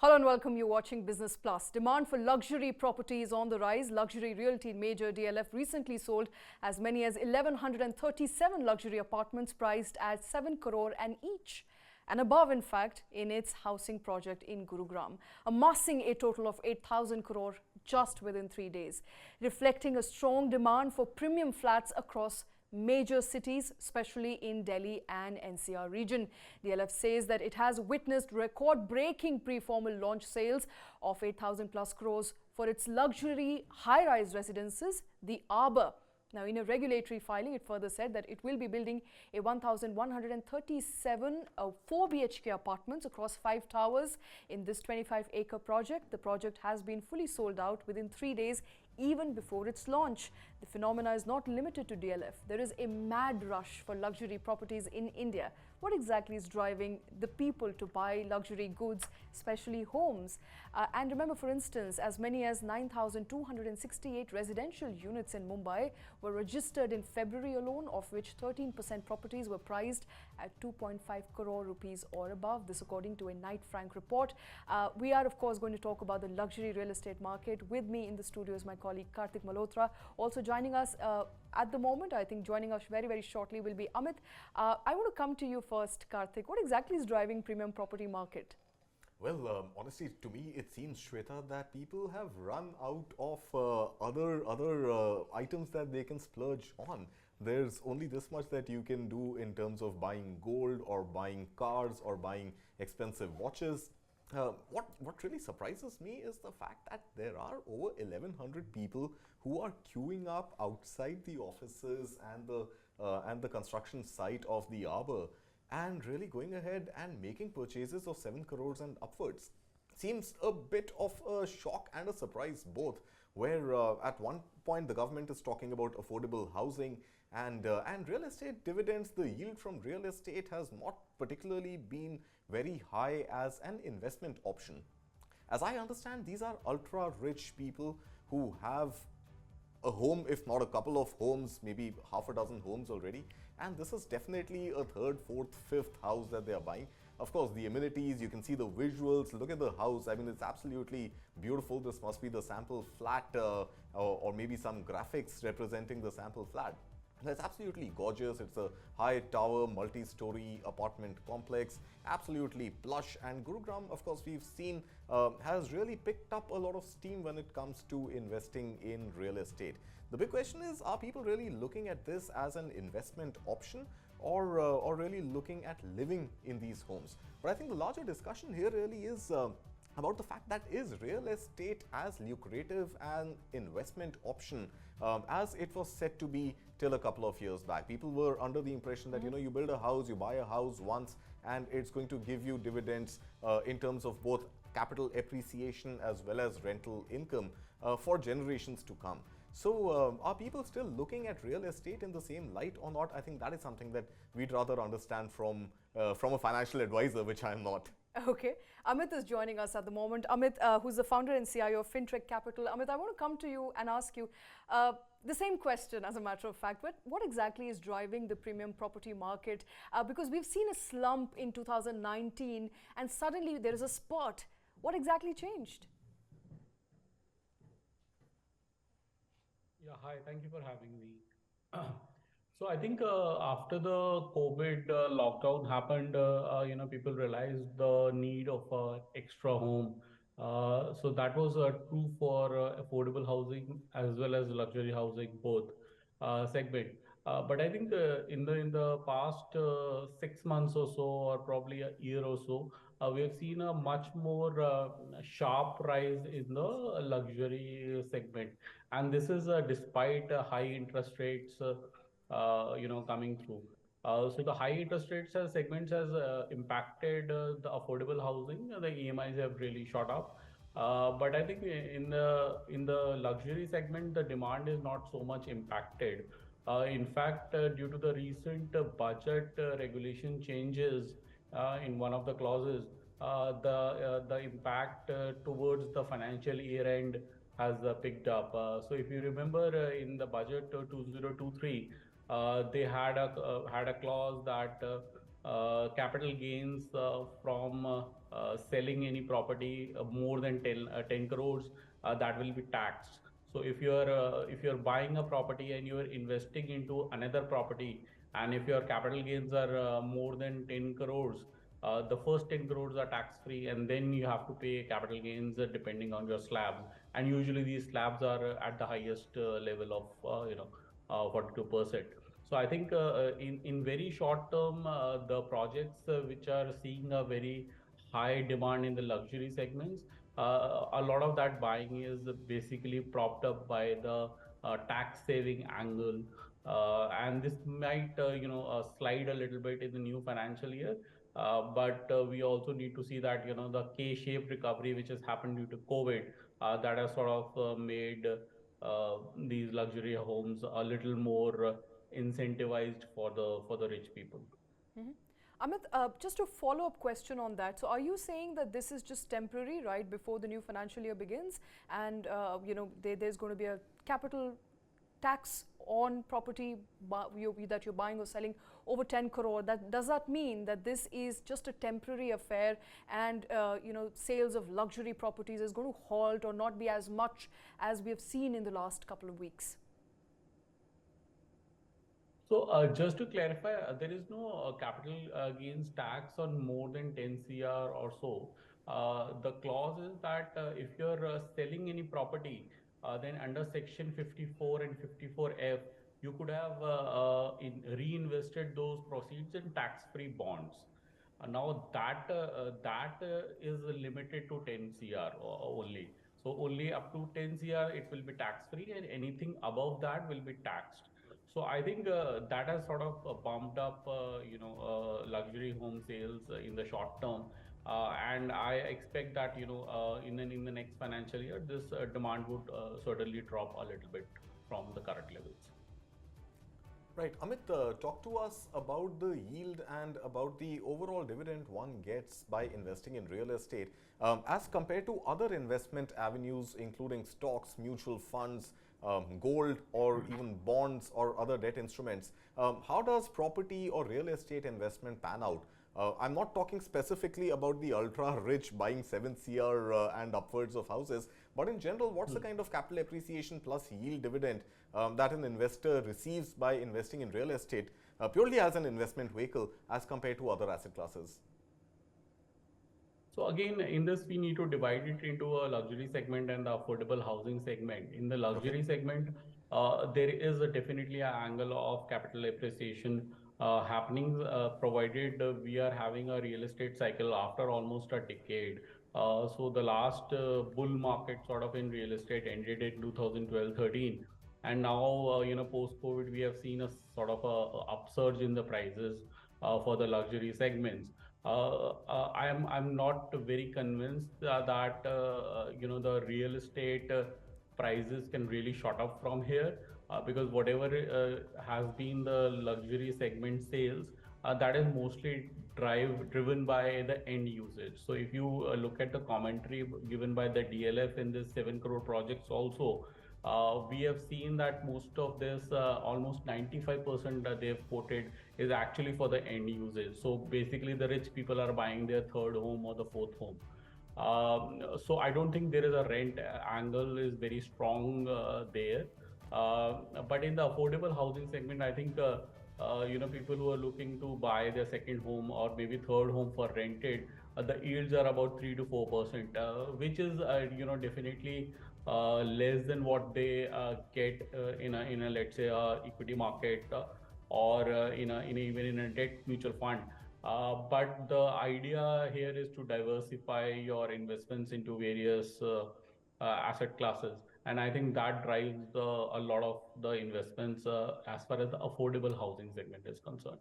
Hello and welcome. You're watching Business Plus. Demand for luxury property is on the rise. Luxury Realty major DLF recently sold as many as 1,137 luxury apartments priced at 7 crore and each and above, in fact, in its housing project in Gurugram, amassing a total of 8,000 crore just within 3 days, reflecting a strong demand for premium flats across major cities, especially in Delhi and NCR region. DLF says that it has witnessed record-breaking pre-formal launch sales of 8,000 plus crores for its luxury high-rise residences, the Arbor. Now, in a regulatory filing, it further said that it will be building a 1,137 4 BHK apartments across 5 towers in this 25-acre project. The project has been fully sold out within 3 days, even before its launch. The phenomena is not limited to DLF. There is a mad rush for luxury properties in India. What exactly is driving the people to buy luxury goods, especially homes? And remember, for instance, as many as 9,268 residential units in Mumbai were registered in February alone, of which 13% properties were priced at 2.5 crore rupees or above. This according to a Knight Frank report. We are, of course, going to talk about the luxury real estate market. With me in the studio is my colleague Karthik Malhotra. Also joining us at the moment, I think joining us very, very shortly will be Amit. I want to come to you first, Karthik. What exactly is driving premium property market? Well, honestly, to me, it seems, Shweta, that people have run out of other items that they can splurge on. There's only this much that you can do in terms of buying gold or buying cars or buying expensive watches. What really surprises me is the fact that there are over 1,100 people who are queuing up outside the offices and the construction site of the Arbor, and really going ahead and making purchases of 7 crores and upwards. Seems a bit of a shock and a surprise both, where at one point the government is talking about affordable housing and real estate dividends. The yield from real estate has not particularly been very high as an investment option. As I understand, these are ultra rich people who have a home, if not a couple of homes, maybe half a dozen homes already. And this is definitely a third, fourth, fifth house that they are buying. Of course, the amenities, you can see the visuals, look at the house. I mean, it's absolutely beautiful. This must be the sample flat or maybe some graphics representing the sample flat. It's absolutely gorgeous. It's a high tower, multi-story apartment complex, absolutely plush. And Gurugram, of course, we've seen has really picked up a lot of steam when it comes to investing in real estate. The big question is, are people really looking at this as an investment option or really looking at living in these homes? But I think the larger discussion here really is about the fact that is real estate as lucrative an investment option as it was said to be till a couple of years back. People were under the impression that, you build a house, you buy a house once, and it's going to give you dividends in terms of both capital appreciation as well as rental income for generations to come. So are people still looking at real estate in the same light or not? I think that is something that we'd rather understand from a financial advisor, which I am not. Okay. Amit is joining us at the moment. Amit, who's the founder and CIO of FinTech Capital. Amit, I want to come to you and ask you the same question, as a matter of fact. But what exactly is driving the premium property market? Because we've seen a slump in 2019 and suddenly there is a spurt. What exactly changed? Yeah, hi, thank you for having me. So I think after the COVID lockdown happened, people realized the need of extra home. So that was true for affordable housing as well as luxury housing, both segment. But I think in the past 6 months or so, or probably a year or so, we have seen a much more sharp rise in the luxury segment, and this is despite high interest rates, coming through. So the high interest rates segments has impacted the affordable housing. The EMIs have really shot up. But I think in the luxury segment, the demand is not so much impacted. In fact, due to the recent budget regulation changes in one of the clauses, the impact towards the financial year end has picked up. So if you remember in the budget 2023, they had a clause that capital gains from selling any property more than 10 crores, that will be taxed. So if you're buying a property and you're investing into another property, and if your capital gains are more than 10 crores, the first 10 crores are tax free, and then you have to pay capital gains depending on your slabs. And usually these slabs are at the highest level of 42%. So I think in very short term, the projects which are seeing a very high demand in the luxury segments, a lot of that buying is basically propped up by the tax saving angle, and this might slide a little bit in the new financial year. But we also need to see that the K-shaped recovery which has happened due to COVID, that has sort of made these luxury homes a little more incentivized for the rich people. Mhm. Amit, just a follow-up question on that. So, are you saying that this is just temporary, right, before the new financial year begins, and there's going to be a capital tax on property that you're buying or selling over 10 crore? Does that mean that this is just a temporary affair, and sales of luxury properties is going to halt or not be as much as we have seen in the last couple of weeks? So just to clarify, there is no capital gains tax on more than 10 CR or so. The clause is that if you're selling any property, then under Section 54 and 54F, you could have reinvested those proceeds in tax-free bonds. Now that is limited to 10 CR only. So only up to 10 CR it will be tax-free, and anything above that will be taxed. So I think that has sort of bumped up, luxury home sales in the short term, and I expect that in the next financial year, this demand would certainly drop a little bit from the current levels. Right, Amit, talk to us about the yield and about the overall dividend one gets by investing in real estate as compared to other investment avenues, including stocks, mutual funds, gold, or even bonds or other debt instruments. How does property or real estate investment pan out? I'm not talking specifically about the ultra rich buying 7 CR and upwards of houses, but in general, what's the kind of capital appreciation plus yield dividend that an investor receives by investing in real estate purely as an investment vehicle as compared to other asset classes? So again, in this, we need to divide it into a luxury segment and the affordable housing segment. In the Okay. luxury segment, there is definitely an angle of capital appreciation happening, provided we are having a real estate cycle after almost a decade. So the last bull market sort of in real estate ended in 2012-13, and now post-COVID we have seen a sort of a upsurge in the prices for the luxury segments. I'm not very convinced that the real estate prices can really shot up from here, because whatever has been the luxury segment sales, that is mostly driven by the end usage. So if you look at the commentary given by the DLF in this 7 crore projects also, we have seen that most of this, almost 95% that they've quoted, is actually for the end usage. So basically, the rich people are buying their third home or the fourth home. So I don't think there is a rent angle is very strong there. But in the affordable housing segment, I think people who are looking to buy their second home or maybe third home for rented, the yields are about 3 to 4%, which is definitely less than what they get in a let's say equity market, or even in a debt mutual fund. But the idea here is to diversify your investments into various asset classes, and I think that drives a lot of the investments as far as the affordable housing segment is concerned.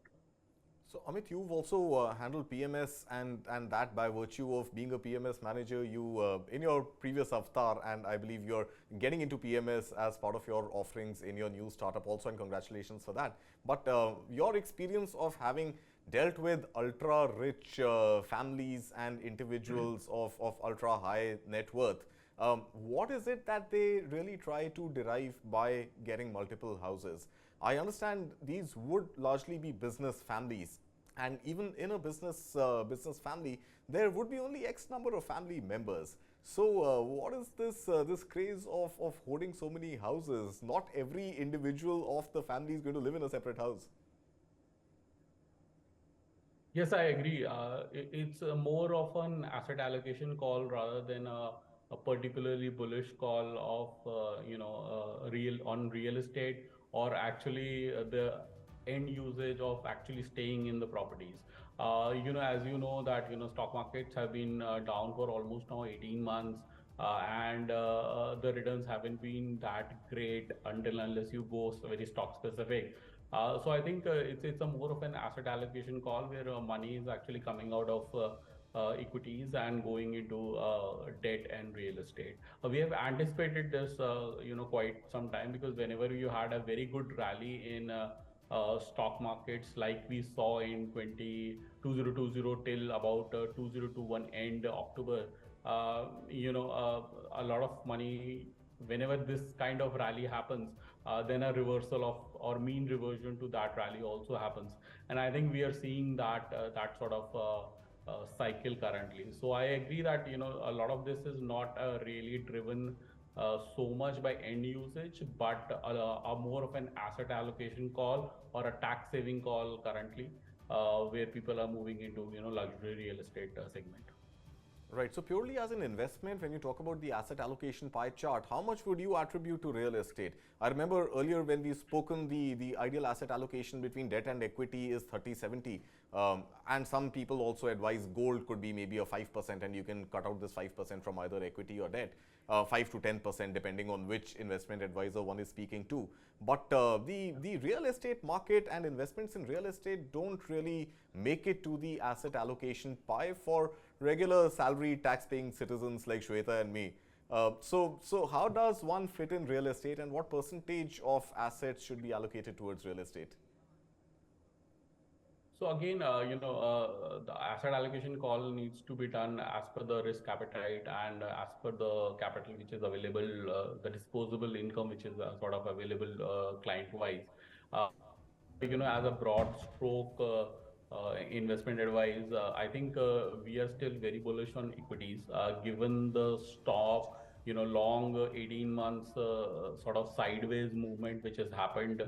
So, Amit, you've also handled PMS, and that by virtue of being a PMS manager, you in your previous avatar, and I believe you're getting into PMS as part of your offerings in your new startup also, and congratulations for that. But your experience of having dealt with ultra rich families and individuals of ultra high net worth, what is it that they really try to derive by getting multiple houses? I understand these would largely be business families, And even in a business family, there would be only X number of family members. So what is this craze of hoarding so many houses? Not every individual of the family is going to live in a separate house. Yes, I agree. It's more of an asset allocation call rather than a particularly bullish call of real estate, or actually the end usage of actually staying in the properties. As you know that stock markets have been down for almost now 18 months, and the returns haven't been that great until unless you go very stock specific. So I think it's a more of an asset allocation call where money is actually coming out of equities and going into debt and real estate. We have anticipated this, quite some time, because whenever you had a very good rally in stock markets, like we saw in 2020 till about 2021 end October, a lot of money. Whenever this kind of rally happens, then a reversal of or mean reversion to that rally also happens, and I think we are seeing that sort of cycle currently. So I agree that a lot of this is not really driven so much by end usage, but a more of an asset allocation call or a tax saving call currently, where people are moving into luxury real estate segment. Right. So purely as an investment, when you talk about the asset allocation pie chart, how much would you attribute to real estate? I remember earlier when we've spoken, the ideal asset allocation between debt and equity is 30-70. And some people also advise gold could be maybe a 5%, and you can cut out this 5% from either equity or debt, 5 to 10% depending on which investment advisor one is speaking to. But the real estate market and investments in real estate don't really make it to the asset allocation pie for regular salary tax paying citizens like Shweta and me. So how does one fit in real estate, and what percentage of assets should be allocated towards real estate? So again, the asset allocation call needs to be done as per the risk appetite and as per the capital which is available, the disposable income which is sort of available client-wise. But as a broad stroke investment advice, I think we are still very bullish on equities, given the stock, long 18 months sort of sideways movement which has happened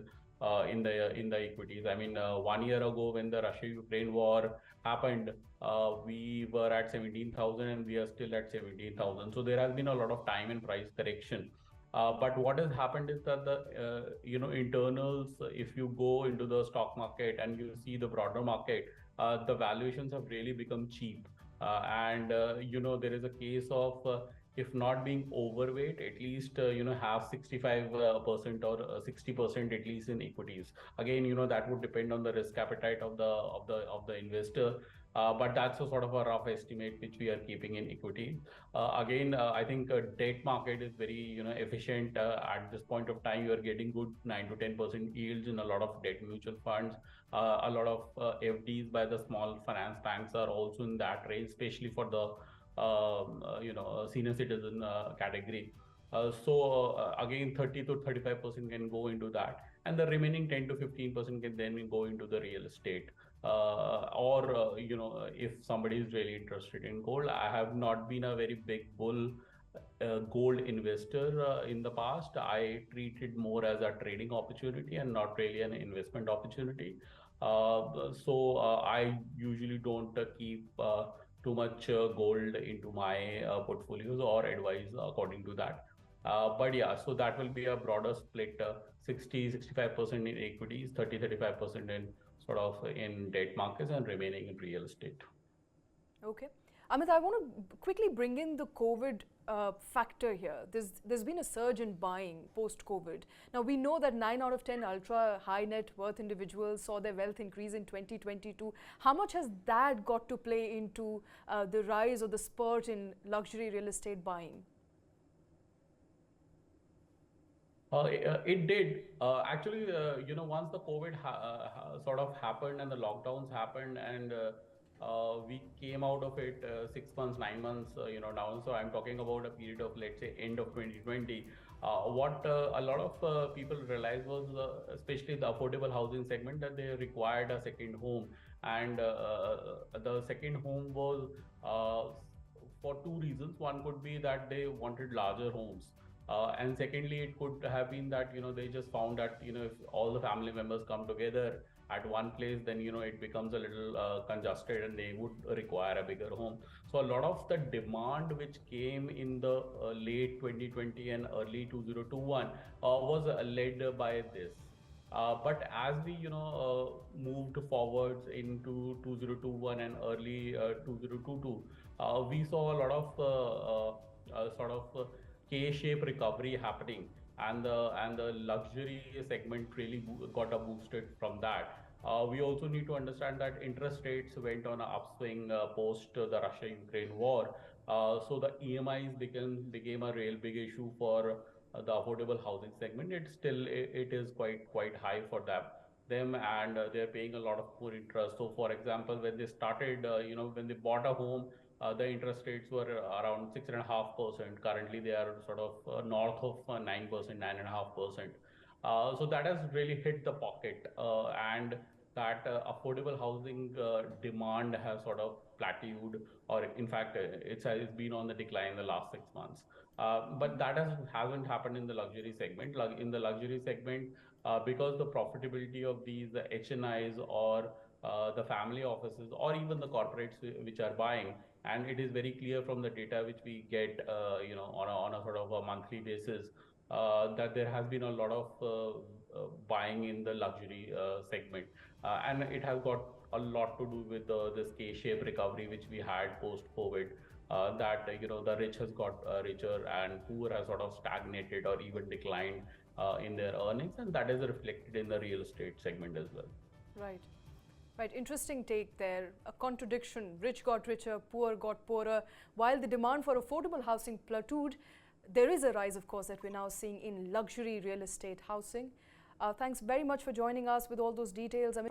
in the equities. I mean, 1 year ago when the Russia-Ukraine war happened, we were at 17,000 and we are still at 17,000. So there has been a lot of time and price correction. But what has happened is that the internals, if you go into the stock market and you see the broader market, the valuations have really become cheap. And there is a case of if not being overweight, at least have 65% or 60% at least in equities. Again, that would depend on the risk appetite of the investor. But that's a sort of a rough estimate which we are keeping in equity. Again, I think debt market is very efficient. At this point of time, you are getting good 9 to 10% yields in a lot of debt mutual funds. A lot of FDs by the small finance banks are also in that range, especially for the senior citizen category. Again, 30 to 35% can go into that, and the remaining 10 to 15% can then go into the real estate. Or if somebody is really interested in gold. I have not been a very big bull gold investor in the past. I treat it more as a trading opportunity and not really an investment opportunity. I usually don't keep too much gold into my portfolios or advise according to that. But yeah, so that will be a broader split, 60-65% in equities, 30-35% in sort of in debt markets, and remaining in real estate. Okay. Amit, I want to quickly bring in the COVID factor here. There's been a surge in buying post-COVID. Now, we know that 9 out of 10 ultra high net worth individuals saw their wealth increase in 2022. How much has that got to play into the rise or the spurt in luxury real estate buying? It did. Actually, once the COVID sort of happened and the lockdowns happened, and we came out of it 6 months, 9 months, down. So I'm talking about a period of, let's say, end of 2020. What a lot of people realized was, especially the affordable housing segment, that they required a second home, and the second home was for two reasons. One could be that they wanted larger homes. And secondly, it could have been that, they just found that, if all the family members come together at one place, then, it becomes a little congested and they would require a bigger home. So a lot of the demand which came in the late 2020 and early 2021 was led by this. But as we, moved forwards into 2021 and early 2022, we saw a lot of sort of K-shaped recovery happening, and the luxury segment really got a boosted from that. We also need to understand that interest rates went on an upswing post the Russia-Ukraine war. So the EMIs became a real big issue for the affordable housing segment. It is quite high for them, and they're paying a lot of more interest. So for example, when they started, when they bought a home, the interest rates were around 6.5%. Currently, they are sort of north of 9%, 9.5%. So that has really hit the pocket, and that affordable housing demand has sort of plateaued, or in fact, it's been on the decline in the last 6 months. But that hasn't happened in the luxury segment. In the luxury segment, because the profitability of these HNIs, or the family offices, or even the corporates which are buying, and it is very clear from the data which we get, on a sort of a monthly basis, that there has been a lot of buying in the luxury segment, and it has got a lot to do with this K-shaped recovery which we had post-COVID. That the rich has got richer and poor has sort of stagnated or even declined in their earnings, and that is reflected in the real estate segment as well. Right. Right, interesting take there. A contradiction. Rich got richer, poor got poorer. While the demand for affordable housing plateaued, there is a rise, of course, that we're now seeing in luxury real estate housing. Thanks very much for joining us with all those details.